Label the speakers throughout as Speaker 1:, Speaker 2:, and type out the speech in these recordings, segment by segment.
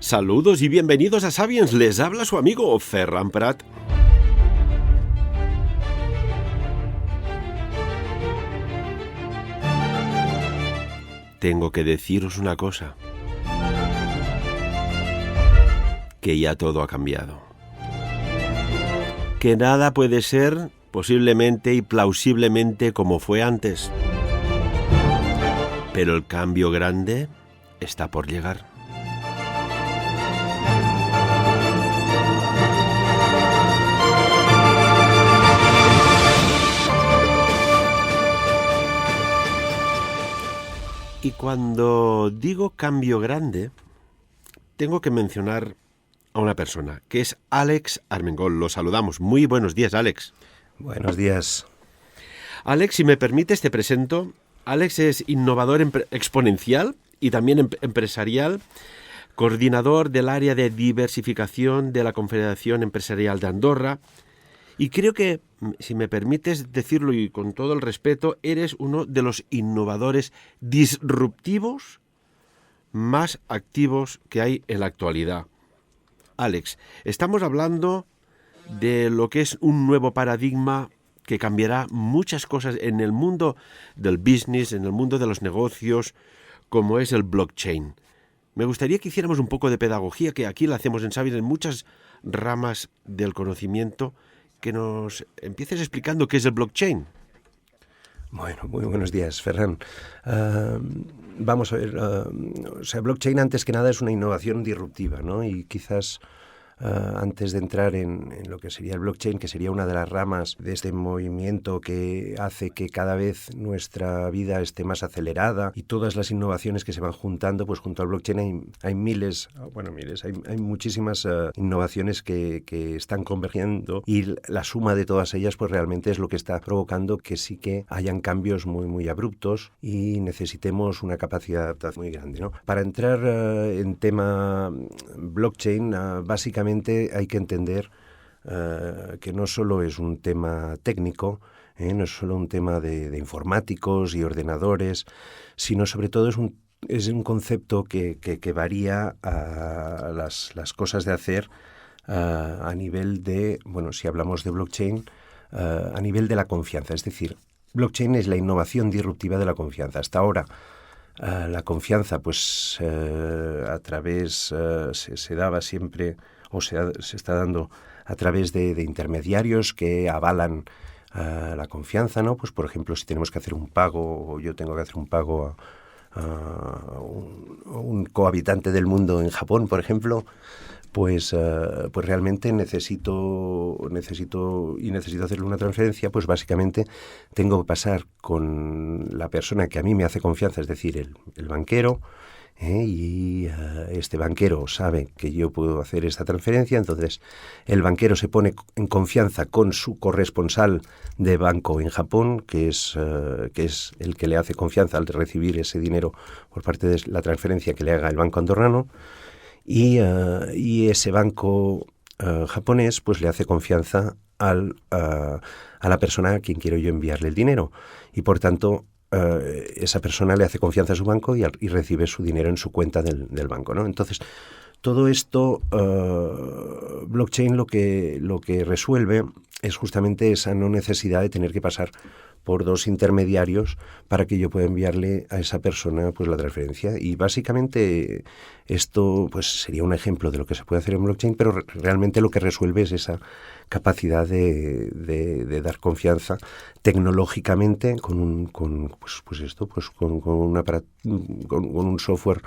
Speaker 1: Saludos y bienvenidos a Sapiens, les habla su amigo Ferran Prat. Tengo que deciros una cosa, que ya todo ha cambiado. Que nada puede ser posiblemente y plausiblemente como fue antes. Pero el cambio grande está por llegar. Y cuando digo cambio grande, tengo que mencionar a una persona, que es Àlex Armengol. Lo saludamos. Muy buenos días, Àlex.
Speaker 2: Buenos días.
Speaker 1: Àlex, si me permites, te presento. Àlex es innovador exponencial y también empresarial, coordinador del área de diversificación de la Confederación Empresarial de Andorra. Y creo que, si me permites decirlo y con todo el respeto, eres uno de los innovadores disruptivos más activos que hay en la actualidad. Àlex, estamos hablando de lo que es un nuevo paradigma que cambiará muchas cosas en el mundo del business, en el mundo de los negocios, como es el blockchain. Me gustaría que hiciéramos un poco de pedagogía, que aquí la hacemos en Sapiens en muchas ramas del conocimiento, que nos empieces explicando qué es el blockchain.
Speaker 2: Bueno, muy buenos días, Ferran. Vamos a ver, blockchain antes que nada es una innovación disruptiva, ¿no? Y quizás antes de entrar en lo que sería el blockchain, que sería una de las ramas de este movimiento que hace que cada vez nuestra vida esté más acelerada y todas las innovaciones que se van juntando, pues junto al blockchain hay hay muchísimas innovaciones que están convergiendo, y la suma de todas ellas pues realmente es lo que está provocando que sí que hayan cambios muy abruptos y necesitemos una capacidad de adaptación muy grande, ¿no? Para entrar en tema blockchain, básicamente hay que entender que no solo es un tema técnico, no es solo un tema de informáticos y ordenadores, sino sobre todo es un concepto que varía a las cosas de hacer a nivel de, si hablamos de blockchain, a nivel de la confianza. Es decir, blockchain es la innovación disruptiva de la confianza. Hasta ahora, la confianza, pues a través, se daba siempre, o se está dando a través de intermediarios que avalan la confianza, ¿no? Pues, por ejemplo, si tenemos que hacer un pago, o yo tengo que hacer un pago a un cohabitante del mundo en Japón, por ejemplo, pues realmente necesito hacerle una transferencia, pues básicamente tengo que pasar con la persona que a mí me hace confianza, es decir, el banquero, y este banquero sabe que yo puedo hacer esta transferencia. Entonces el banquero se pone en confianza con su corresponsal de banco en Japón, que es el que le hace confianza al recibir ese dinero por parte de la transferencia que le haga el banco andorrano, y ese banco japonés pues le hace confianza a la persona a quien quiero yo enviarle el dinero, y por tanto esa persona le hace confianza a su banco y recibe su dinero en su cuenta del banco, ¿no? Entonces, todo esto, blockchain lo que resuelve es justamente esa no necesidad de tener que pasar por dos intermediarios para que yo pueda enviarle a esa persona pues la transferencia. Y básicamente esto pues sería un ejemplo de lo que se puede hacer en blockchain, pero realmente lo que resuelve es esa capacidad de dar confianza tecnológicamente con un software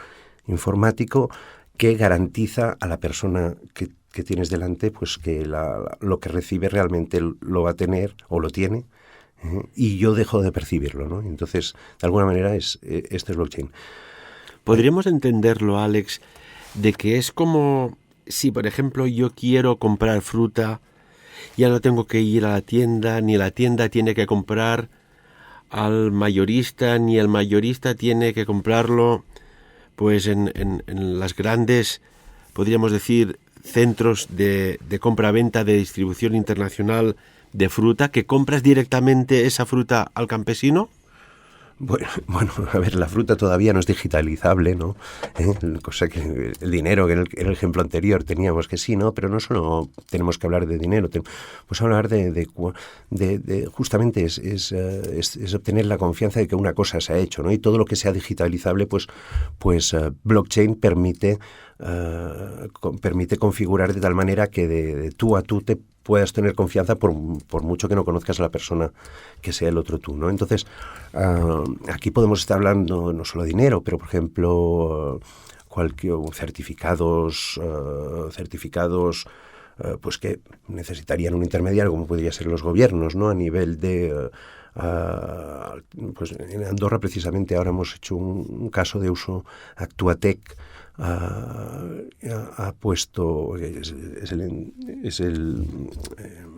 Speaker 2: informático que garantiza a la persona que tienes delante pues que lo que recibe realmente lo va a tener o lo tiene, y yo dejo de percibirlo, ¿no? Entonces, de alguna manera, esto es blockchain.
Speaker 1: ¿Podríamos entenderlo, Àlex, de que es como si, por ejemplo, yo quiero comprar fruta, ya no tengo que ir a la tienda, ni la tienda tiene que comprar al mayorista, ni el mayorista tiene que comprarlo pues en las grandes, podríamos decir, centros de compra-venta de distribución internacional de fruta, que compras directamente esa fruta al campesino?
Speaker 2: Bueno, a ver, la fruta todavía no es digitalizable, ¿no? Cosa que el dinero, que en el ejemplo anterior teníamos que sí, ¿no? Pero no solo tenemos que hablar de dinero, pues hablar justamente es obtener la confianza de que una cosa se ha hecho, ¿no? Y todo lo que sea digitalizable, pues blockchain permite configurar de tal manera que de tú a tú te puedas tener confianza por mucho que no conozcas a la persona que sea el otro tú, ¿no? Entonces, aquí podemos estar hablando no solo de dinero, pero, por ejemplo, certificados, pues que necesitarían un intermediario, como podría ser los gobiernos, ¿no? A nivel de... pues en Andorra, precisamente, ahora hemos hecho un caso de uso. Actuatec ha puesto,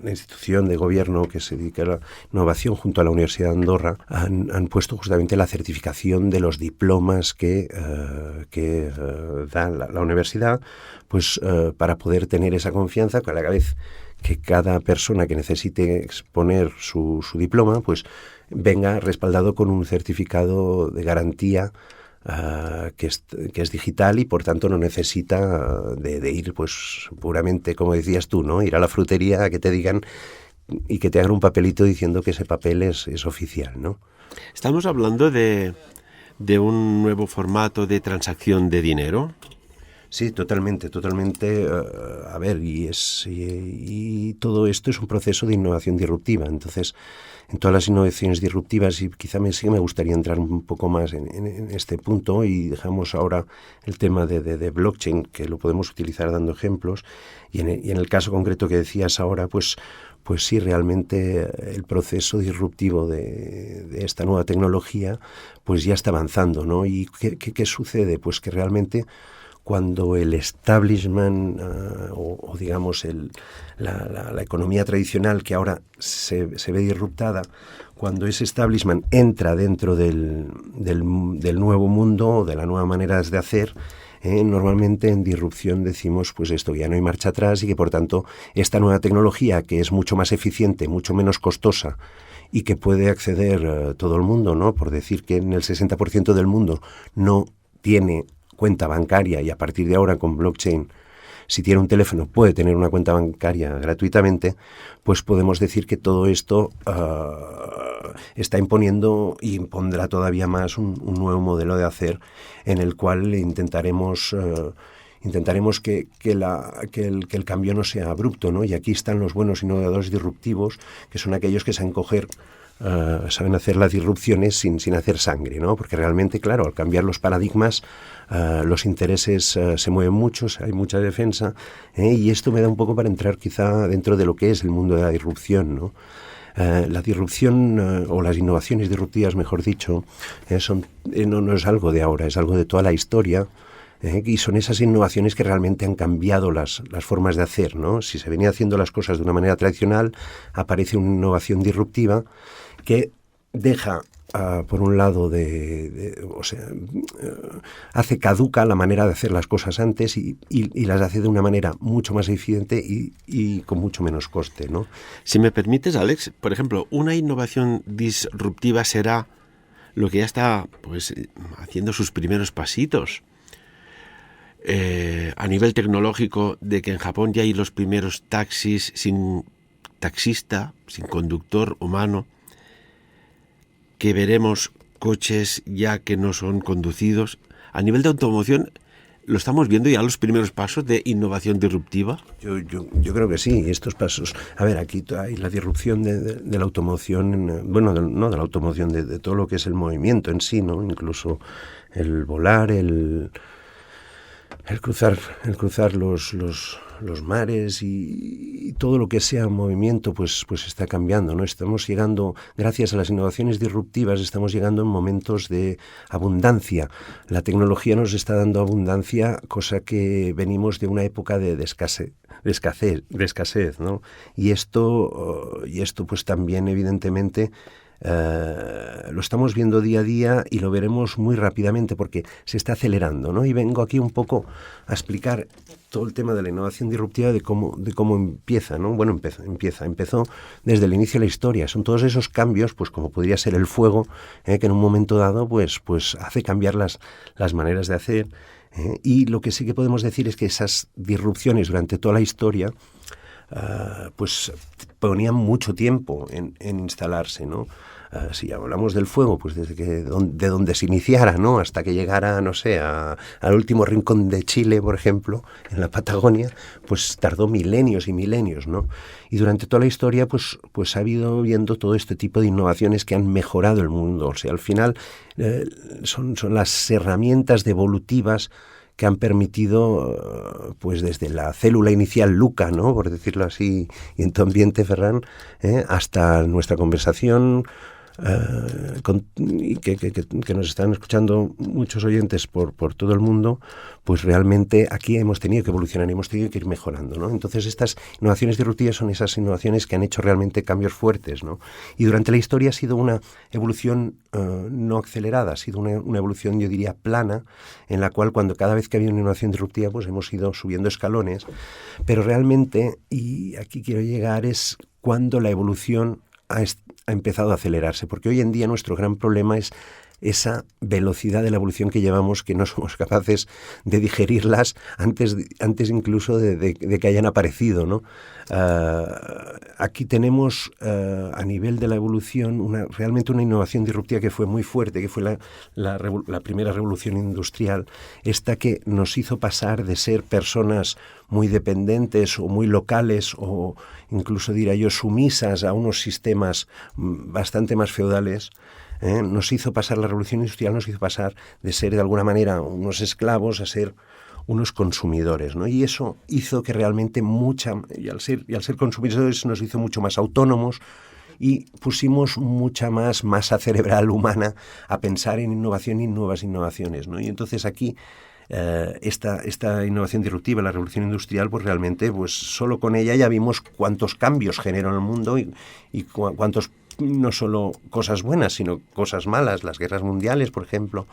Speaker 2: la institución de gobierno que se dedica a la innovación junto a la Universidad de Andorra, han puesto justamente la certificación de los diplomas que da la universidad, pues para poder tener esa confianza cada vez que cada persona que necesite exponer su diploma, pues venga respaldado con un certificado de garantía que es digital y por tanto no necesita de ir pues puramente, como decías tú, ¿no? Ir a la frutería a que te digan y que te hagan un papelito diciendo que ese papel es oficial, ¿no?
Speaker 1: Estamos hablando de un nuevo formato de transacción de dinero.
Speaker 2: Sí, totalmente. A ver, y todo esto es un proceso de innovación disruptiva. Entonces, en todas las innovaciones disruptivas, y quizá sí me gustaría entrar un poco más en este punto, y dejamos ahora el tema de blockchain, que lo podemos utilizar dando ejemplos, y en el caso concreto que decías ahora, pues sí, realmente el proceso disruptivo de esta nueva tecnología pues ya está avanzando, ¿no? ¿Y qué sucede? Pues que realmente cuando el establishment o digamos la economía tradicional, que ahora se ve disruptada, cuando ese establishment entra dentro del nuevo mundo, de la nueva manera de hacer, normalmente en disrupción decimos pues esto, ya no hay marcha atrás, y que por tanto esta nueva tecnología, que es mucho más eficiente, mucho menos costosa y que puede acceder todo el mundo, ¿no? Por decir que en el 60% del mundo no tiene cuenta bancaria, y a partir de ahora con blockchain, si tiene un teléfono, puede tener una cuenta bancaria gratuitamente, pues podemos decir que todo esto está imponiendo y impondrá todavía más un nuevo modelo de hacer, en el cual intentaremos que el cambio no sea abrupto, ¿no? Y aquí están los buenos innovadores disruptivos, que son aquellos que saben hacer las disrupciones sin hacer sangre, ¿no? Porque realmente, claro, al cambiar los paradigmas, los intereses se mueven mucho, hay mucha defensa, y esto me da un poco para entrar quizá dentro de lo que es el mundo de la disrupción, ¿no? La disrupción o las innovaciones disruptivas, mejor dicho, no es algo de ahora, es algo de toda la historia. Y son esas innovaciones que realmente han cambiado las formas de hacer, ¿no? Si se venía haciendo las cosas de una manera tradicional, aparece una innovación disruptiva que deja, por un lado, hace caduca la manera de hacer las cosas antes y las hace de una manera mucho más eficiente y con mucho menos coste, ¿no?
Speaker 1: Si me permites, Alex, por ejemplo, una innovación disruptiva será lo que ya está pues haciendo sus primeros pasitos. A nivel tecnológico, de que en Japón ya hay los primeros taxis sin taxista, sin conductor humano, que veremos coches ya que no son conducidos. A nivel de automoción, ¿lo estamos viendo ya los primeros pasos de innovación disruptiva?
Speaker 2: Yo creo que sí, estos pasos. A ver, aquí hay la disrupción de la automoción, no de la automoción, de todo lo que es el movimiento en sí, ¿no? Incluso el volar, el cruzar los mares y todo lo que sea movimiento, pues está cambiando, ¿no? Estamos llegando, gracias a las innovaciones disruptivas, estamos llegando en momentos de abundancia. La tecnología nos está dando abundancia, cosa que venimos de una época de escasez, ¿no? Y esto pues también, evidentemente, lo estamos viendo día a día y lo veremos muy rápidamente porque se está acelerando, ¿no? Y vengo aquí un poco a explicar todo el tema de la innovación disruptiva, de cómo empieza, ¿no? Bueno, empezó desde el inicio de la historia. Son todos esos cambios, pues como podría ser el fuego, que en un momento dado pues hace cambiar las maneras de hacer. Y lo que sí que podemos decir es que esas disrupciones durante toda la historia pues ponían mucho tiempo en instalarse, ¿no? Si hablamos del fuego, pues desde de donde se iniciara, ¿no? Hasta que llegara, no sé, al último rincón de Chile, por ejemplo, en la Patagonia, pues tardó milenios y milenios, ¿no? Y durante toda la historia, pues ha habido viendo todo este tipo de innovaciones que han mejorado el mundo. O sea, al final son las herramientas devolutivas que han permitido, pues desde la célula inicial Luca, ¿no? Por decirlo así, y en tu ambiente, Ferran, hasta nuestra conversación, y que nos están escuchando muchos oyentes por todo el mundo, pues realmente aquí hemos tenido que evolucionar, hemos tenido que ir mejorando, ¿no? Entonces estas innovaciones disruptivas son esas innovaciones que han hecho realmente cambios fuertes, ¿no? Y durante la historia ha sido una evolución no acelerada, ha sido una evolución, yo diría, plana, en la cual cada vez que había una innovación disruptiva, pues hemos ido subiendo escalones, pero realmente, y aquí quiero llegar, es cuando la evolución ha empezado a acelerarse, porque hoy en día nuestro gran problema es esa velocidad de la evolución que llevamos, que no somos capaces de digerirlas antes incluso de que hayan aparecido, ¿no? Aquí tenemos a nivel de la evolución realmente una innovación disruptiva que fue muy fuerte, que fue la primera revolución industrial, esta que nos hizo pasar de ser personas muy dependientes o muy locales o incluso, diría yo, sumisas a unos sistemas bastante más feudales. Nos hizo pasar, la revolución industrial nos hizo pasar de ser de alguna manera unos esclavos a ser unos consumidores, ¿no? Y eso hizo que realmente y al ser consumidores nos hizo mucho más autónomos y pusimos mucha más masa cerebral humana a pensar en innovación y nuevas innovaciones, ¿no? Y entonces aquí esta innovación disruptiva, la revolución industrial, pues realmente pues solo con ella ya vimos cuántos cambios generó en el mundo y cuántos, no solo cosas buenas, sino cosas malas. Las guerras mundiales, por ejemplo,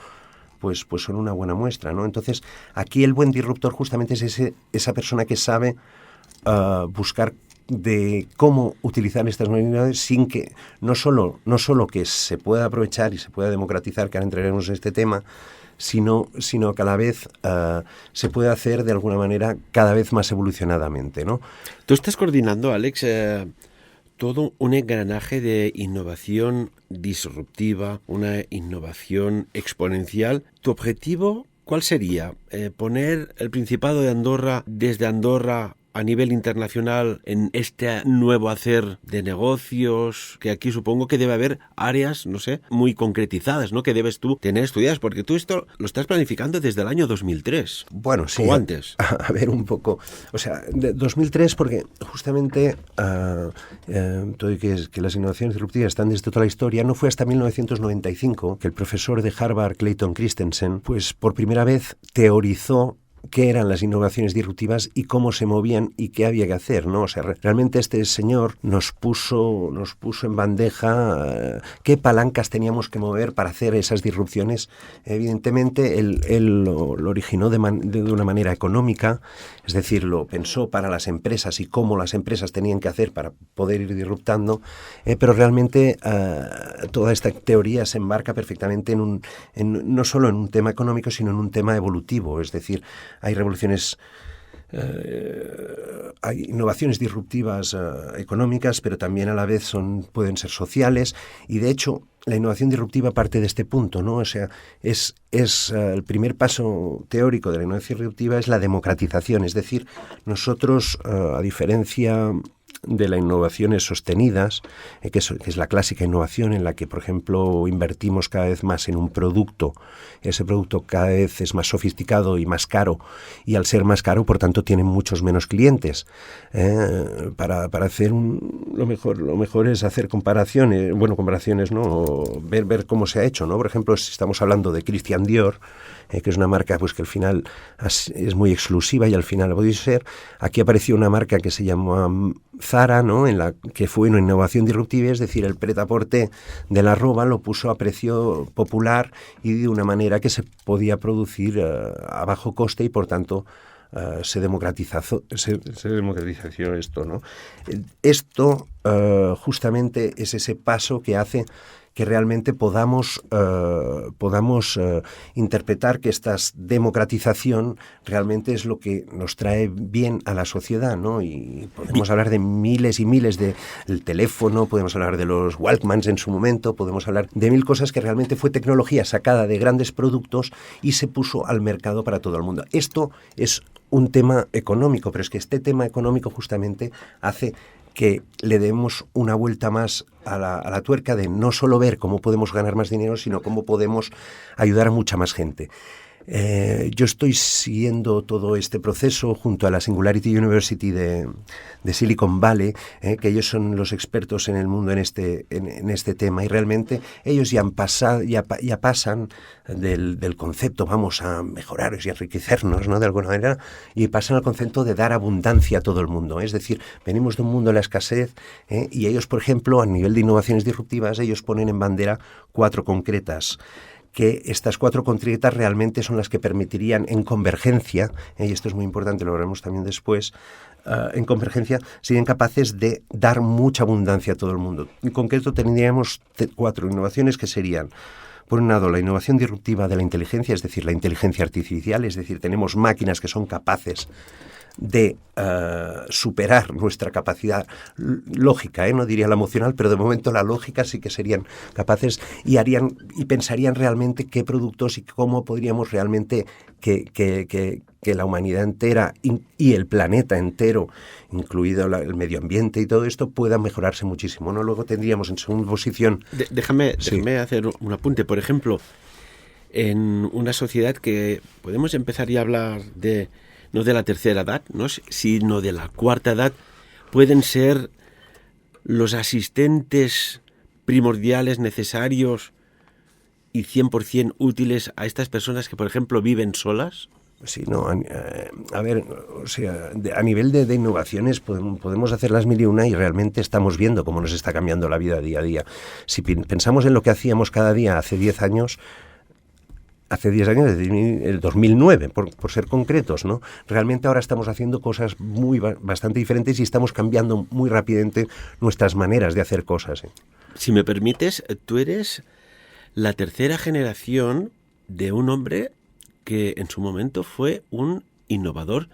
Speaker 2: pues son una buena muestra, ¿no? Entonces, aquí el buen disruptor justamente es esa persona que sabe buscar de cómo utilizar estas unidades sin que, no solo que se pueda aprovechar y se pueda democratizar, que ahora entraremos en este tema, sino que a la vez se puede hacer de alguna manera cada vez más evolucionadamente, ¿no?
Speaker 1: Tú estás coordinando, Alex, todo un engranaje de innovación disruptiva, una innovación exponencial. ¿Tu objetivo cuál sería? ¿Poner el Principado de Andorra desde Andorra a nivel internacional en este nuevo hacer de negocios, que aquí supongo que debe haber áreas, no sé, muy concretizadas, ¿no? Que debes tú tener estudiadas, porque tú esto lo estás planificando desde el año 2003.
Speaker 2: Bueno, sí.
Speaker 1: O antes.
Speaker 2: A ver un poco. O sea, de 2003, porque justamente todo y que las innovaciones disruptivas están desde toda la historia, no fue hasta 1995 que el profesor de Harvard, Clayton Christensen, pues por primera vez teorizó qué eran las innovaciones disruptivas y cómo se movían y qué había que hacer, ¿no? O sea, realmente este señor nos puso en bandeja qué palancas teníamos que mover para hacer esas disrupciones. Evidentemente, él lo originó de una manera económica, es decir, lo pensó para las empresas y cómo las empresas tenían que hacer para poder ir disruptando, pero realmente toda esta teoría se embarca perfectamente no solo en un tema económico, sino en un tema evolutivo, es decir, hay revoluciones, hay innovaciones disruptivas económicas, pero también a la vez pueden ser sociales, y de hecho la innovación disruptiva parte de este punto, ¿no? O sea, es el primer paso teórico de la innovación disruptiva es la democratización, es decir, nosotros, a diferencia de las innovaciones sostenidas, que es la clásica innovación en la que, por ejemplo, invertimos cada vez más en un producto. Ese producto cada vez es más sofisticado y más caro, y al ser más caro, por tanto, tiene muchos menos clientes. Para hacer lo mejor es hacer comparaciones, ¿no? O ver cómo se ha hecho, ¿no? Por ejemplo, si estamos hablando de Christian Dior, que es una marca pues que al final es muy exclusiva y al final ha podido ser. Aquí apareció una marca que se llama Zara, ¿no? En la que fue una innovación disruptiva, es decir, el prêt-à-porter de la ropa lo puso a precio popular y de una manera que se podía producir a bajo coste y por tanto se democratizó esto, ¿no? Esto justamente es ese paso que hace que realmente podamos interpretar que esta democratización realmente es lo que nos trae bien a la sociedad, ¿no? Y podemos hablar de miles y miles del teléfono, podemos hablar de los Walkmans en su momento, podemos hablar de mil cosas que realmente fue tecnología sacada de grandes productos y se puso al mercado para todo el mundo. Esto es un tema económico, pero es que este tema económico justamente hace que le demos una vuelta más a la tuerca de no solo ver cómo podemos ganar más dinero, sino cómo podemos ayudar a mucha más gente. Yo estoy siguiendo todo este proceso junto a la Singularity University de Silicon Valley, que ellos son los expertos en el mundo en este tema, y realmente ellos ya pasan del concepto vamos a mejorar y enriquecernos, ¿no? De alguna manera, y pasan al concepto de dar abundancia a todo el mundo. Es decir, venimos de un mundo de la escasez, y ellos, por ejemplo, a nivel de innovaciones disruptivas, ellos ponen en bandera 4 concretas, que estas 4 concretas realmente son las que permitirían en convergencia, y esto es muy importante, lo veremos también después, en convergencia serían capaces de dar mucha abundancia a todo el mundo. En concreto tendríamos 4 innovaciones que serían, por un lado, la innovación disruptiva de la inteligencia, es decir, la inteligencia artificial, es decir, tenemos máquinas que son capaces de superar nuestra capacidad lógica, no diría la emocional, pero de momento la lógica sí que serían capaces y pensarían realmente qué productos y cómo podríamos realmente que la humanidad entera y el planeta entero, incluido el medio ambiente y todo esto, pueda mejorarse muchísimo, ¿no? Luego tendríamos en segunda posición...
Speaker 1: Déjame hacer un apunte. Por ejemplo, en una sociedad que podemos empezar ya a hablar no de la tercera edad, ¿no? Sino de la cuarta edad, pueden ser los asistentes primordiales, necesarios y 100% útiles a estas personas que, por ejemplo, viven solas.
Speaker 2: Sí, no, a ver, o sea, a nivel de innovaciones podemos hacer las mil y una y realmente estamos viendo cómo nos está cambiando la vida día a día. Si pensamos en lo que hacíamos cada día hace 10 años, desde el 2009, por ser concretos, ¿no? Realmente ahora estamos haciendo cosas bastante diferentes y estamos cambiando muy rápidamente nuestras maneras de hacer cosas.
Speaker 1: Si me permites, tú eres la tercera generación de un hombre que en su momento fue un innovador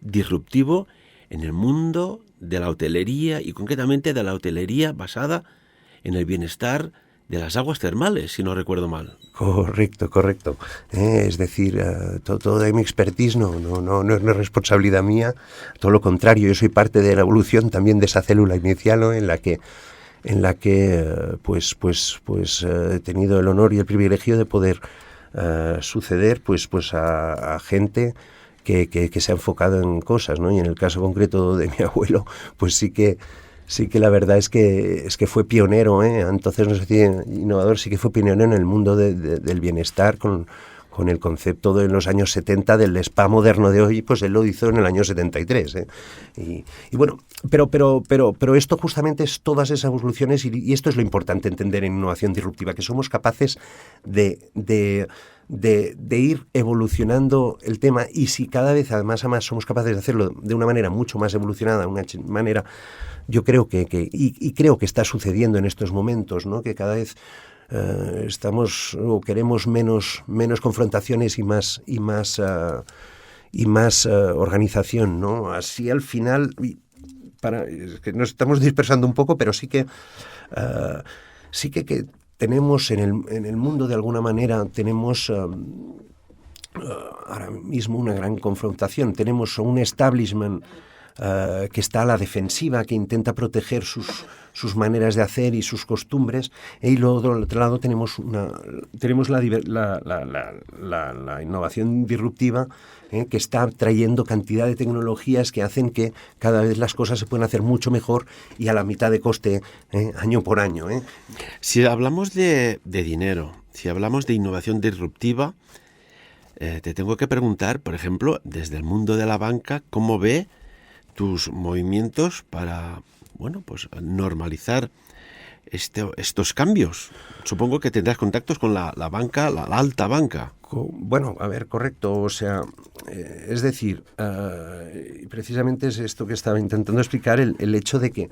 Speaker 1: disruptivo en el mundo de la hotelería y concretamente de la hotelería basada en el bienestar de las aguas termales, si no recuerdo mal.
Speaker 2: Correcto. Es decir, todo de mi expertise no es responsabilidad mía, todo lo contrario, yo soy parte de la evolución también de esa célula inicial, ¿no? en la que he tenido el honor y el privilegio de poder suceder pues a gente que se ha enfocado en cosas, ¿no? Y en el caso concreto de mi abuelo, pues sí que la verdad es que fue pionero, entonces no sé si innovador, sí que fue pionero en el mundo del bienestar con el concepto de los años 70 del spa moderno de hoy, pues él lo hizo en el año 73. Y bueno, pero esto justamente es todas esas evoluciones y esto es lo importante entender en innovación disruptiva, que somos capaces de ir evolucionando el tema y si cada vez además a más somos capaces de hacerlo de una manera mucho más evolucionada, una manera, yo creo que creo que está sucediendo en estos momentos, ¿no? Que cada vez estamos o queremos menos confrontaciones y más organización, ¿no? Así al final, es que nos estamos dispersando un poco, pero sí que tenemos en el mundo de alguna manera tenemos ahora mismo una gran confrontación. Tenemos un establishment que está a la defensiva, que intenta proteger sus maneras de hacer y sus costumbres, y luego al otro lado tenemos la innovación disruptiva, que está trayendo cantidad de tecnologías que hacen que cada vez las cosas se pueden hacer mucho mejor y a la mitad de coste, año por año.
Speaker 1: Si hablamos de dinero, si hablamos de innovación disruptiva, te tengo que preguntar, por ejemplo, desde el mundo de la banca, ¿cómo ve tus movimientos para, bueno, pues normalizar estos cambios? Supongo que tendrás contactos con la banca, la alta banca.
Speaker 2: Bueno, a ver, correcto. O sea, es decir, precisamente es esto que estaba intentando explicar, el hecho de que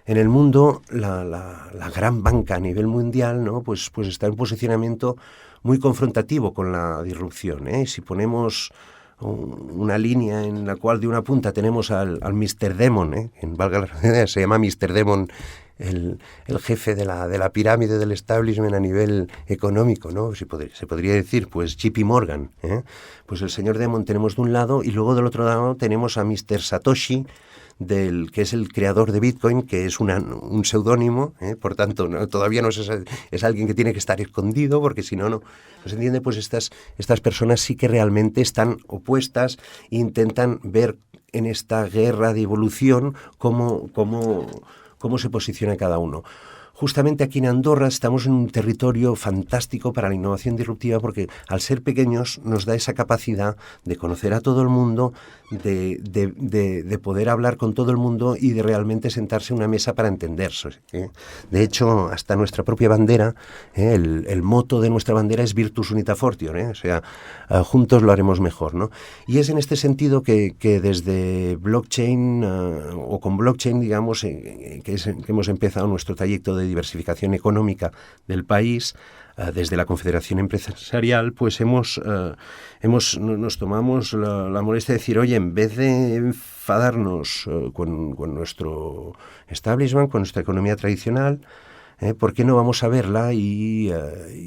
Speaker 2: en el mundo la gran banca a nivel mundial, ¿no? Pues está en posicionamiento muy confrontativo con la disrupción, ¿eh? Si ponemos una línea en la cual de una punta tenemos al Mr. Demon, en valga la redundancia, se llama Mr. Demon, el jefe de la pirámide del establishment a nivel económico, ¿no? Se podría decir, pues JP Morgan, ¿eh? Pues el señor Demon tenemos de un lado y luego del otro lado tenemos a Mr. Satoshi, que es el creador de Bitcoin, que es un seudónimo, por tanto todavía no es alguien que tiene que estar escondido, porque si no se entiende. Pues estas personas sí que realmente están opuestas e intentan ver en esta guerra de evolución cómo se posiciona cada uno. Justamente aquí en Andorra estamos en un territorio fantástico para la innovación disruptiva, porque al ser pequeños nos da esa capacidad de conocer a todo el mundo, de poder hablar con todo el mundo y de realmente sentarse en una mesa para entenderse, ¿eh? De hecho, hasta nuestra propia bandera, el moto de nuestra bandera es Virtus Unita Fortior, o sea, juntos lo haremos mejor, ¿no? Y es en este sentido que desde blockchain o con blockchain, digamos, que hemos empezado nuestro trayecto de diversificación económica del país. Desde la Confederación Empresarial, pues nos tomamos la molestia de decir, oye, en vez de enfadarnos con nuestro establishment, con nuestra economía tradicional, ¿por qué no vamos a verla y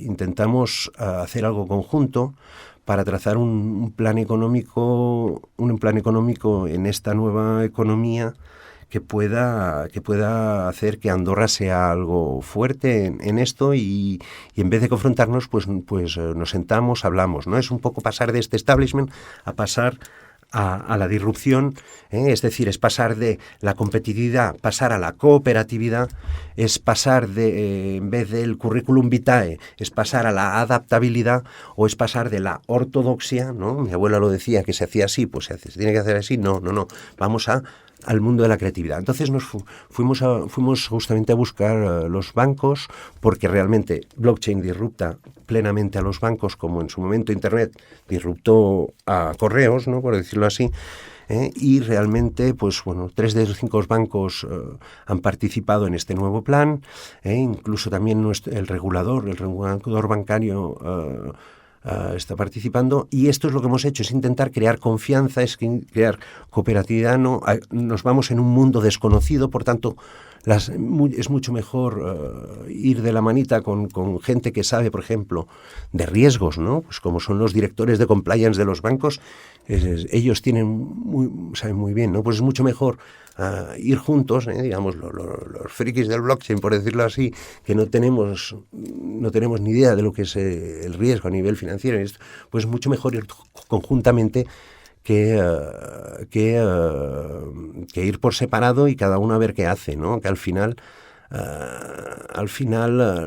Speaker 2: intentamos hacer algo conjunto para trazar un plan económico en esta nueva economía que pueda hacer que Andorra sea algo fuerte en esto, y en vez de confrontarnos, pues nos sentamos, hablamos, ¿no? Es un poco pasar de este establishment a pasar a la disrupción, es decir, es pasar de la competitividad, pasar a la cooperatividad, es pasar en vez del currículum vitae, es pasar a la adaptabilidad, o es pasar de la ortodoxia, ¿no? Mi abuela lo decía, que se hacía así, pues se tiene que hacer así, no, vamos al mundo de la creatividad. Entonces fuimos justamente a buscar los bancos, porque realmente blockchain disrupta plenamente a los bancos, como en su momento Internet disruptó a correos, ¿no? Por decirlo así. Y realmente, pues bueno, 3 de los 5 bancos han participado en este nuevo plan, incluso también el regulador bancario está participando, y esto es lo que hemos hecho, es intentar crear confianza, es crear cooperatividad. Nos vamos en un mundo desconocido, por tanto es mucho mejor ir de la manita con gente que sabe, por ejemplo, de riesgos, ¿no? Pues como son los directores de compliance de los bancos, ellos saben muy bien, ¿no? Pues es mucho mejor ir juntos, digamos, los frikis del blockchain, por decirlo así, que no tenemos ni idea de lo que es el riesgo a nivel financiero, pues mucho mejor ir conjuntamente que ir por separado y cada uno a ver qué hace, ¿no? Que al final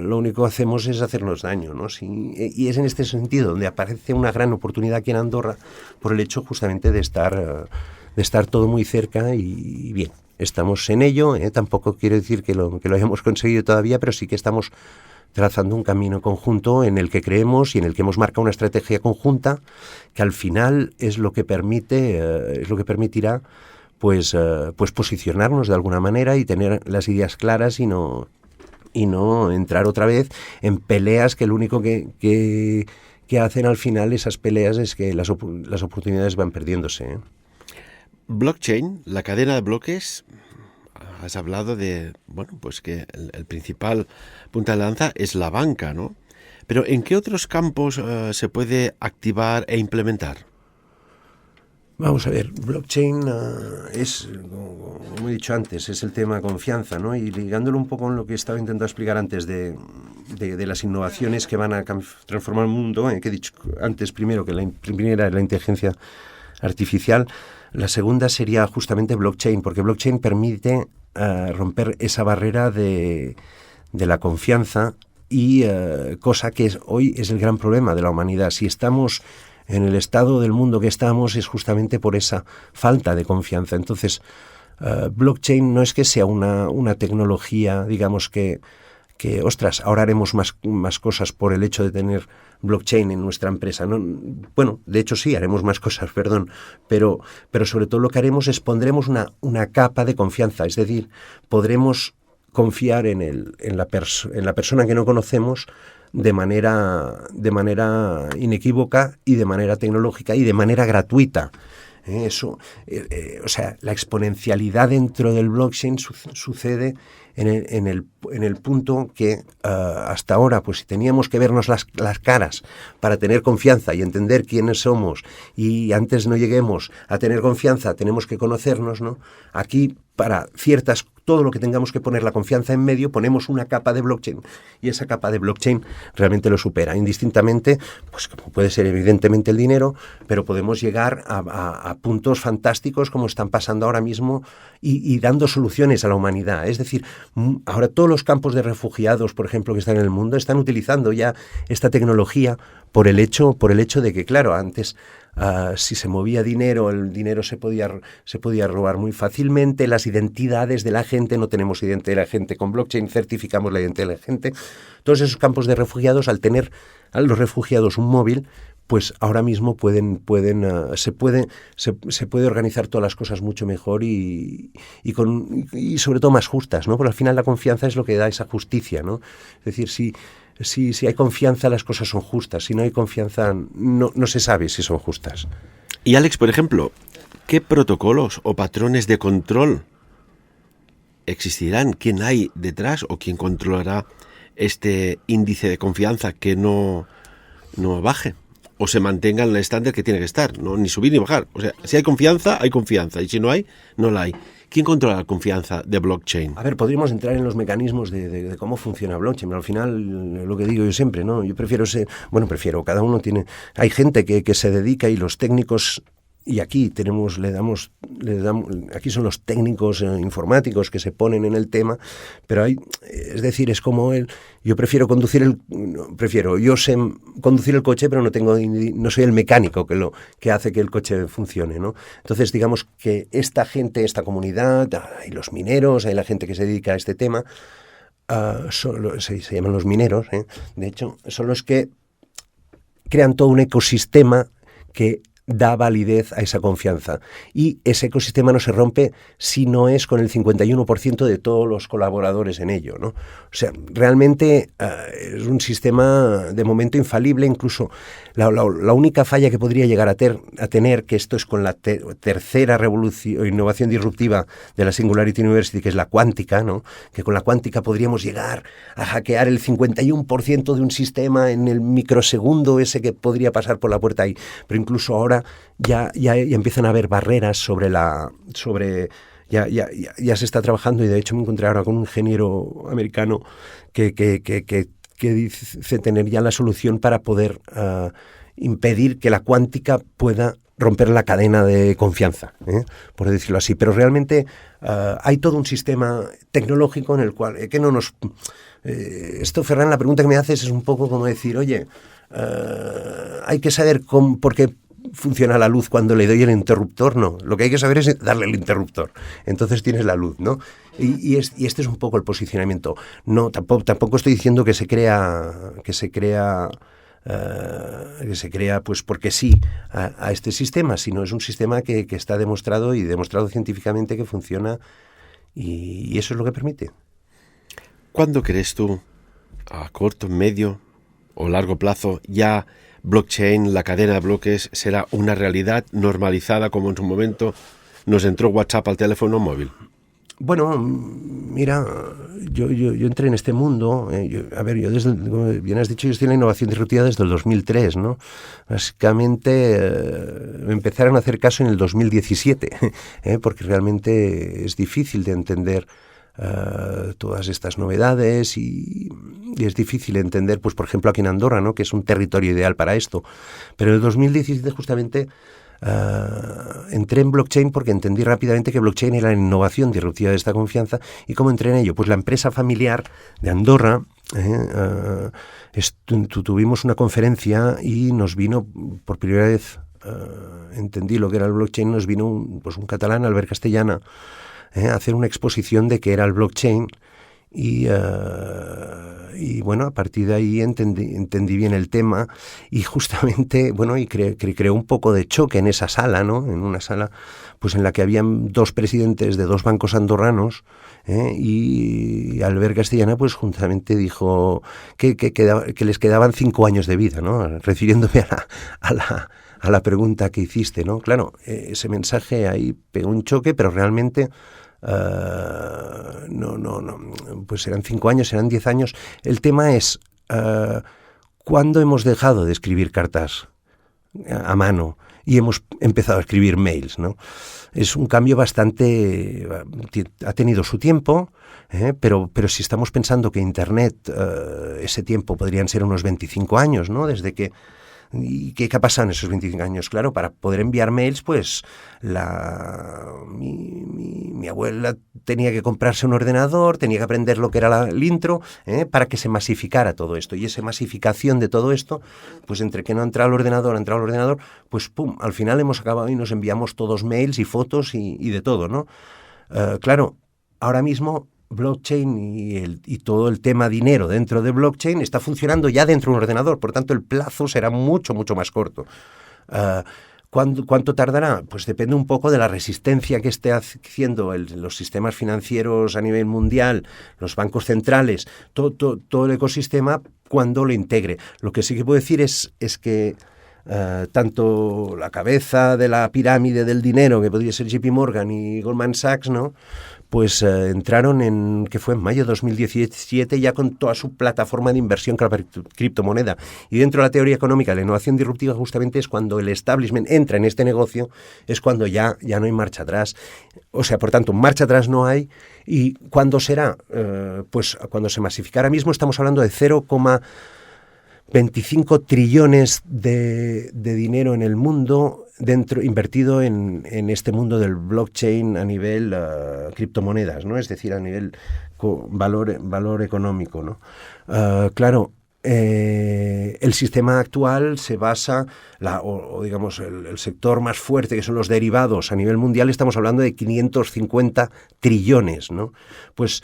Speaker 2: lo único que hacemos es hacernos daño, ¿no? Y es en este sentido donde aparece una gran oportunidad aquí en Andorra, por el hecho justamente de estar todo muy cerca y bien. Estamos en ello, tampoco quiero decir que lo hayamos conseguido todavía, pero sí que estamos trazando un camino conjunto en el que creemos y en el que hemos marcado una estrategia conjunta que al final es lo que permitirá pues posicionarnos de alguna manera y tener las ideas claras y no entrar otra vez en peleas que lo único que hacen al final, esas peleas, es que las oportunidades van perdiéndose.
Speaker 1: Blockchain, la cadena de bloques, has hablado de, bueno, pues que el principal punta de lanza es la banca, ¿no? Pero ¿en qué otros campos se puede activar e implementar?
Speaker 2: Vamos a ver, blockchain es, como he dicho antes, es el tema confianza, ¿no? Y ligándolo un poco con lo que estaba intentando explicar antes de las innovaciones que van a transformar el mundo, que he dicho antes primero que la primera es la inteligencia artificial, la segunda sería justamente blockchain, porque blockchain permite romper esa barrera de la confianza y cosa que hoy es el gran problema de la humanidad. Si estamos en el estado del mundo que estamos es justamente por esa falta de confianza. Entonces, blockchain no es que sea una tecnología, digamos que ostras, ahora haremos más cosas por el hecho de tener blockchain en nuestra empresa, ¿no? Bueno, de hecho sí, haremos más cosas, perdón, pero sobre todo lo que haremos es pondremos una capa de confianza, es decir, podremos confiar en la persona que no conocemos de manera inequívoca y de manera tecnológica y de manera gratuita. O sea, la exponencialidad dentro del blockchain sucede en el punto que hasta ahora, pues si teníamos que vernos las caras para tener confianza y entender quiénes somos, y antes no lleguemos a tener confianza, tenemos que conocernos, ¿no? Aquí, para todo lo que tengamos que poner la confianza en medio, ponemos una capa de blockchain, y esa capa de blockchain realmente lo supera, indistintamente, pues como puede ser evidentemente el dinero, pero podemos llegar a puntos fantásticos como están pasando ahora mismo y dando soluciones a la humanidad. Es decir, ahora todos los campos de refugiados, por ejemplo, que están en el mundo, están utilizando ya esta tecnología por el hecho de que, claro, antes si se movía dinero, el dinero se podía robar muy fácilmente, las identidades de la gente, no tenemos identidad de la gente, con blockchain certificamos la identidad de la gente. Todos esos campos de refugiados, al tener a los refugiados un móvil, pues ahora mismo se puede organizar todas las cosas mucho mejor y sobre todo más justas, ¿no? Porque al final la confianza es lo que da esa justicia, ¿no? Es decir, si hay confianza, las cosas son justas. Si no hay confianza, no se sabe si son justas.
Speaker 1: Y Alex, por ejemplo, ¿qué protocolos o patrones de control existirán? ¿Quién hay detrás o quién controlará este índice de confianza que no baje o se mantenga en el estándar que tiene que estar, ¿no? Ni subir ni bajar? O sea, si hay confianza, y si no hay, no la hay. ¿Quién controla la confianza de blockchain?
Speaker 2: A ver, podríamos entrar en los mecanismos de cómo funciona blockchain, pero al final, lo que digo yo siempre, ¿no? Yo cada uno tiene... Hay gente que se dedica y los técnicos... Y aquí aquí son los técnicos informáticos que se ponen en el tema, pero es como yo sé conducir el coche, pero no soy el mecánico que hace que el coche funcione, ¿no? Entonces, digamos que esta comunidad, hay los mineros, hay la gente que se dedica a este tema, se llaman los mineros, de hecho, son los que crean todo un ecosistema que da validez a esa confianza. Y ese ecosistema no se rompe si no es con el 51% de todos los colaboradores en ello, ¿no? O sea, realmente es un sistema de momento infalible. Incluso la única falla que podría llegar a tener, que esto es con la tercera revolución o innovación disruptiva de la Singularity University, que es la cuántica, ¿no? Que con la cuántica podríamos llegar a hackear el 51% de un sistema en el microsegundo ese que podría pasar por la puerta ahí. Pero incluso ahora ya empiezan a haber barreras ya se está trabajando, y de hecho me encontré ahora con un ingeniero americano que dice tener ya la solución para poder impedir que la cuántica pueda romper la cadena de confianza, por decirlo así. Pero realmente hay todo un sistema tecnológico en el cual esto, Ferran, la pregunta que me haces es un poco como decir, oye, hay que saber por qué funciona la luz cuando le doy el interruptor. No, lo que hay que saber es darle el interruptor, entonces tienes la luz, ¿no? Y este es un poco el posicionamiento. No, tampoco estoy diciendo que se crea pues porque sí a este sistema, sino es un sistema que está demostrado científicamente que funciona, y eso es lo que permite.
Speaker 1: ¿Cuándo crees tú, a corto, medio o largo plazo, ya blockchain, la cadena de bloques, será una realidad normalizada como en su momento nos entró WhatsApp al teléfono móvil?
Speaker 2: Bueno, mira, yo entré en este mundo, como bien has dicho, yo estoy en la innovación disruptiva desde el 2003, ¿no? Básicamente me empezaron a hacer caso en el 2017, porque realmente es difícil de entender todas estas novedades, y es difícil entender, pues por ejemplo aquí en Andorra, ¿no? Que es un territorio ideal para esto. Pero en el 2017 justamente entré en blockchain porque entendí rápidamente que blockchain era la innovación disruptiva de esta confianza. ¿Y cómo entré en ello? Pues la empresa familiar de Andorra, Tuvimos una conferencia y nos vino por primera vez, entendí lo que era el blockchain, nos vino un catalán, Albert Castellana, a hacer una exposición de qué era el blockchain. Y bueno, a partir de ahí entendí bien el tema y justamente, bueno, y creó un poco de choque en esa sala, ¿no? En una sala pues en la que habían dos presidentes de dos bancos andorranos, y Albert Castellana pues justamente dijo que les quedaban 5 años de vida, ¿no? Refiriéndome a la pregunta que hiciste, ¿no? Claro, ese mensaje ahí pegó un choque, pero realmente... no, pues serán 5 años, serán 10 años. El tema es ¿cuándo hemos dejado de escribir cartas a mano y hemos empezado a escribir mails, ¿no? Es un cambio bastante... ha tenido su tiempo, pero si estamos pensando que Internet, ese tiempo podrían ser unos 25 años, ¿no? Desde que... ¿Y qué ha pasado en esos 25 años? Claro, para poder enviar mails, pues mi abuela tenía que comprarse un ordenador, tenía que aprender lo que era el intro, para que se masificara todo esto. Y esa masificación de todo esto, pues entre que no ha entrado el ordenador, pues pum, al final hemos acabado y nos enviamos todos mails y fotos y de todo, ¿no? Claro, ahora mismo... blockchain y todo el tema dinero dentro de blockchain está funcionando ya dentro de un ordenador, por tanto el plazo será mucho más corto. ¿Cuánto tardará? Pues depende un poco de la resistencia que esté haciendo los sistemas financieros a nivel mundial, los bancos centrales, todo el ecosistema cuando lo integre. Lo que sí que puedo decir es que tanto la cabeza de la pirámide del dinero, que podría ser JP Morgan y Goldman Sachs, ¿no? Pues entraron que fue en mayo de 2017, ya con toda su plataforma de inversión con la criptomoneda. Y dentro de la teoría económica, la innovación disruptiva justamente es cuando el establishment entra en este negocio, es cuando ya no hay marcha atrás. O sea, por tanto, marcha atrás no hay. ¿Y cuándo será? Pues cuando se masifique. Ahora mismo estamos hablando de 0,25 trillones de dinero en el mundo invertido en este mundo del blockchain a nivel criptomonedas, ¿no? Es decir, a nivel valor económico, ¿no? Claro, el sistema actual se basa, digamos, el sector más fuerte, que son los derivados a nivel mundial, estamos hablando de 550 trillones, ¿no? Pues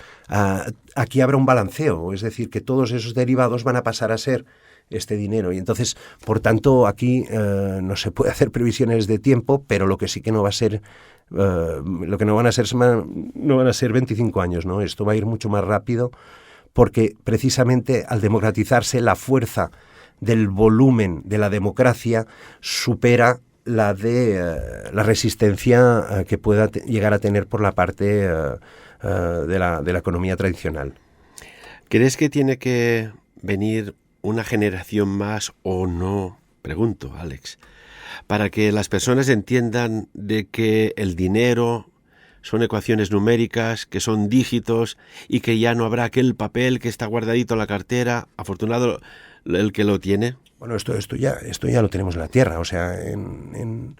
Speaker 2: aquí habrá un balanceo, es decir, que todos esos derivados van a pasar a ser este dinero. Y entonces, por tanto, aquí no se puede hacer previsiones de tiempo, pero lo que sí que no va a ser, lo que no van a ser 25 años, ¿no? Esto va a ir mucho más rápido, porque precisamente al democratizarse la fuerza del volumen de la democracia supera la de la resistencia que pueda llegar a tener por la parte de la economía tradicional.
Speaker 1: ¿Crees que tiene que venir una generación más o no? Pregunto, Alex, para que las personas entiendan de que el dinero son ecuaciones numéricas, que son dígitos y que ya no habrá aquel papel que está guardadito en la cartera. Afortunado el que lo tiene.
Speaker 2: Bueno, esto ya lo tenemos en la Tierra, o sea, en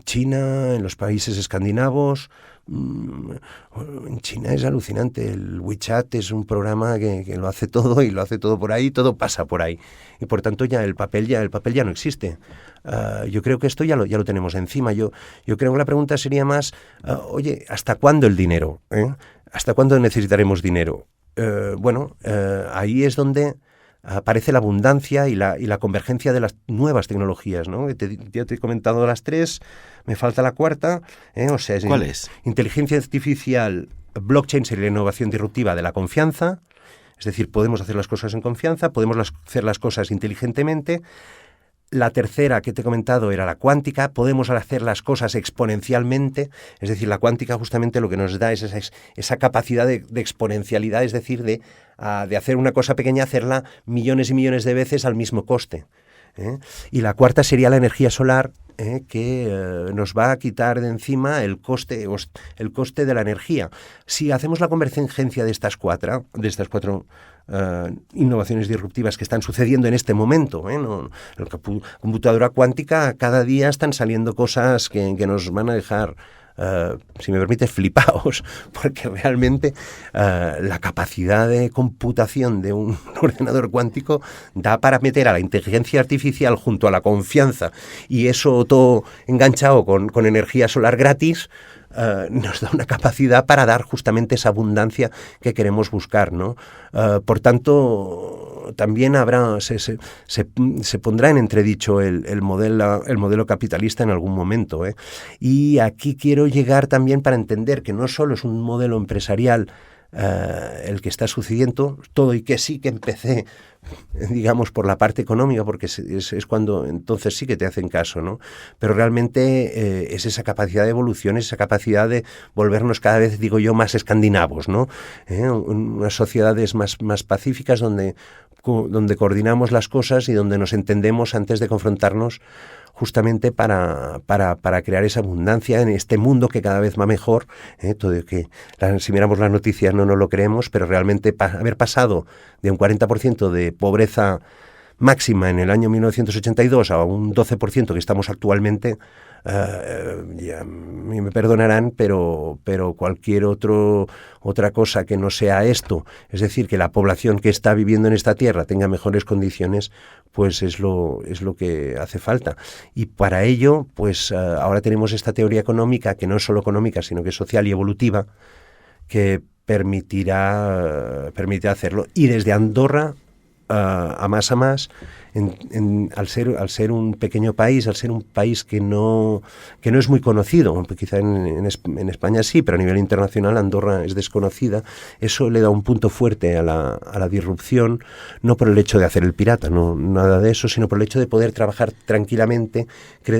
Speaker 2: China, en los países escandinavos. En China es alucinante. El WeChat es un programa que lo hace todo y lo hace todo por ahí, todo pasa por ahí. Y por tanto el papel ya no existe. Yo creo que esto ya lo tenemos encima. Yo creo que la pregunta sería más, oye, ¿hasta cuándo el dinero? ¿Hasta cuándo necesitaremos dinero? Ahí es donde aparece la abundancia y la convergencia de las nuevas tecnologías, ¿no? Ya te he comentado las 3, me falta la cuarta.
Speaker 1: ¿Cuál es?
Speaker 2: Inteligencia artificial, blockchain sería la innovación disruptiva de la confianza, es decir, podemos hacer las cosas en confianza, podemos hacer las cosas inteligentemente. La tercera que te he comentado era la cuántica, podemos hacer las cosas exponencialmente, es decir, la cuántica justamente lo que nos da es esa capacidad de exponencialidad, es decir, de hacer una cosa pequeña, hacerla millones y millones de veces al mismo coste. Y la cuarta sería la energía solar, que nos va a quitar de encima el coste de la energía. Si hacemos la convergencia de estas cuatro innovaciones disruptivas que están sucediendo en este momento, la computadora cuántica, cada día están saliendo cosas que nos van a dejar si me permite, flipaos, porque realmente la capacidad de computación de un ordenador cuántico da para meter a la inteligencia artificial junto a la confianza, y eso todo enganchado con energía solar gratis, nos da una capacidad para dar justamente esa abundancia que queremos buscar, ¿no? Por tanto, también se pondrá en entredicho el modelo capitalista en algún momento, ¿eh? Y aquí quiero llegar también para entender que no solo es un modelo empresarial el que está sucediendo todo, y que sí que empecé, digamos, por la parte económica, porque es cuando entonces sí que te hacen caso, ¿no? Pero realmente es esa capacidad de evolución, esa capacidad de volvernos cada vez, digo yo, más escandinavos, ¿no? Unas sociedades más pacíficas donde coordinamos las cosas y donde nos entendemos antes de confrontarnos, justamente para crear esa abundancia en este mundo que cada vez va mejor, todo que si miramos las noticias no nos lo creemos, pero realmente haber pasado de un 40% de pobreza máxima en el año 1982 a un 12% que estamos actualmente, ya me perdonarán, pero cualquier otra cosa que no sea esto, es decir, que la población que está viviendo en esta tierra tenga mejores condiciones, pues es lo que hace falta. Y para ello, pues ahora tenemos esta teoría económica, que no es solo económica, sino que es social y evolutiva, que permitirá hacerlo. Y desde Andorra, a más, al ser un pequeño país, al ser un país que no es muy conocido, quizá en España sí, pero a nivel internacional Andorra es desconocida, eso le da un punto fuerte a la disrupción, no por el hecho de hacer el pirata, no nada de eso, sino por el hecho de poder trabajar tranquilamente,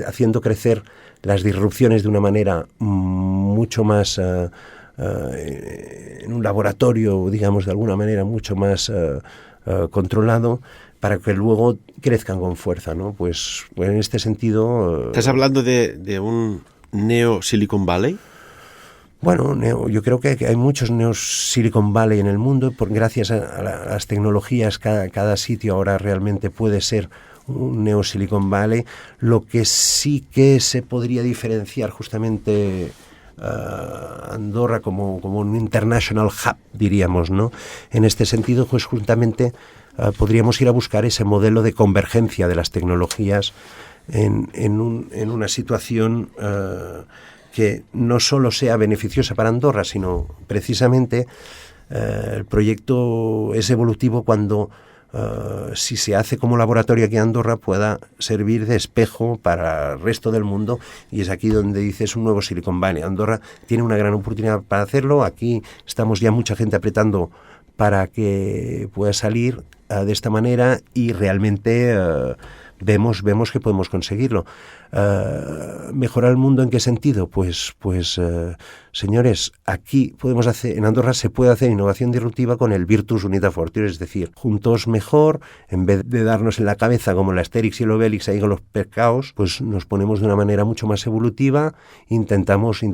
Speaker 2: haciendo crecer las disrupciones de una manera mucho más en un laboratorio, digamos, de alguna manera mucho más controlado, para que luego crezcan con fuerza, ¿no? Pues en este sentido...
Speaker 1: ¿Estás hablando de un neo Silicon Valley?
Speaker 2: Bueno, yo creo que hay muchos neos Silicon Valley en el mundo, gracias a las tecnologías, cada sitio ahora realmente puede ser un neo Silicon Valley. Lo que sí que se podría diferenciar justamente Andorra como un international hub, diríamos, ¿no? En este sentido, pues justamente podríamos ir a buscar ese modelo de convergencia de las tecnologías en una situación que no solo sea beneficiosa para Andorra, sino precisamente el proyecto es evolutivo cuando si se hace como laboratorio aquí en Andorra, pueda servir de espejo para el resto del mundo, y es aquí donde dices un nuevo Silicon Valley. Andorra tiene una gran oportunidad para hacerlo. Aquí estamos ya mucha gente apretando para que pueda salir de esta manera, y realmente vemos que podemos conseguirlo. ¿Mejorar el mundo en qué sentido? Pues señores, aquí podemos hacer, en Andorra se puede hacer innovación disruptiva con el Virtus Unita Fortior, es decir, juntos mejor, en vez de darnos en la cabeza como el Asterix y el Obelix ahí con los pescados, pues nos ponemos de una manera mucho más evolutiva, intentamos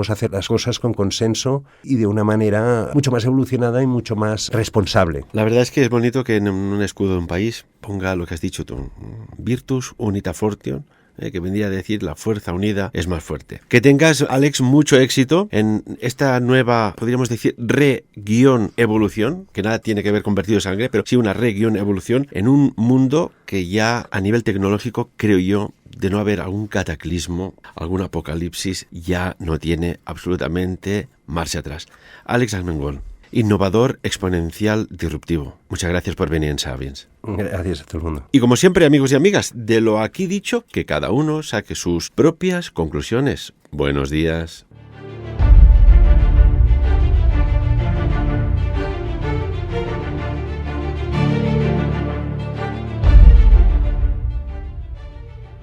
Speaker 2: hacer las cosas con consenso y de una manera mucho más evolucionada y mucho más responsable.
Speaker 1: La verdad es que es bonito que en un escudo de un país ponga lo que has dicho tú, Virtus Unita Fortior, que vendría a decir la fuerza unida es más fuerte. Que tengas, Alex, mucho éxito en esta nueva, podríamos decir, re-evolución, que nada tiene que ver con vertido de sangre, pero sí una re-evolución en un mundo que ya a nivel tecnológico, creo yo, de no haber algún cataclismo, algún apocalipsis, ya no tiene absolutamente marcha atrás. Alex Armengol, innovador, exponencial, disruptivo. Muchas gracias por venir en Sapiens.
Speaker 2: Gracias a todo el mundo.
Speaker 1: Y como siempre, amigos y amigas, de lo aquí dicho, que cada uno saque sus propias conclusiones. Buenos días.